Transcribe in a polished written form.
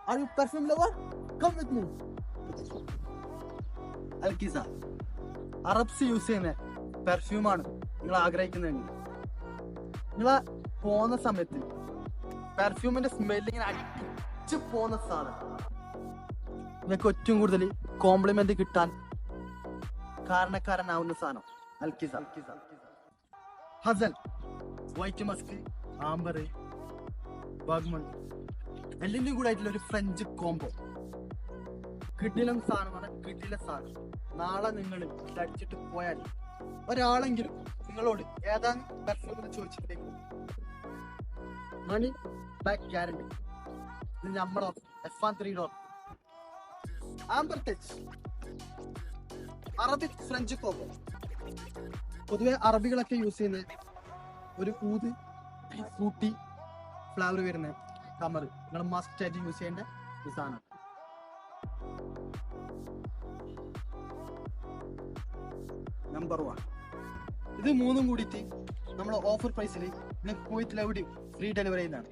Are you perfume lover? Come with me. അൽക്കിസ Arabs use ചെയ്യുന്ന പെർഫ്യൂമാണ് നിങ്ങൾ ആഗ്രഹിക്കുന്നതെങ്കിൽ നിങ്ങൾ പോകുന്ന സമയത്ത് പെർഫ്യൂമിന്റെ സ്മെല്ലിങ്ങനെ അടിച്ചു പോകുന്ന സാധനം നിങ്ങൾക്ക് ഏറ്റവും കൂടുതൽ കോംപ്ലിമെന്റ് കിട്ടാൻ കാരണക്കാരനാവുന്ന സാധനം അൽക്കിസ. ഹസൽ, വൈറ്റ് മസ്ക്, ആംബർ, ബാഗ്മൺ എല്ലാം കൂടെ ആയിട്ടുള്ള ഒരു ഫ്രഞ്ച് കോംബോ. കിടിലം സാധനമാണ്, കിടില സാധനം. നാളെ നിങ്ങൾ അടിച്ചിട്ട് പോയാൽ ഒരാളെങ്കിലും നിങ്ങളോട് ഏതാണ് പെർഫ്യൂം എന്ന് ചോദിച്ചിട്ടേക്കും. Money back guarantee. ഇത് നമ്മുടെ F3 amber touch, Arabic French combo. പൊതുവെ അറബികളൊക്കെ യൂസ് ചെയ്യുന്ന ഒരു ഊത് ഫ്രൂട്ടി ഫ്ലവർ വരുന്ന കമർ നിങ്ങൾ മസ്റ്റ് ആയിട്ട് യൂസ് ചെയ്യേണ്ട ഒരു സാധനം. നമ്പർ 1. ഇത് മൂന്നും കൂടിയിട്ട് നമ്മൾ ഓഫർ പ്രൈസിൽ നിങ്ങൾക്ക് പോയിട്ട് എവിടെയും ഫ്രീ ഡെലിവറി ചെയ്യുന്നതാണ്.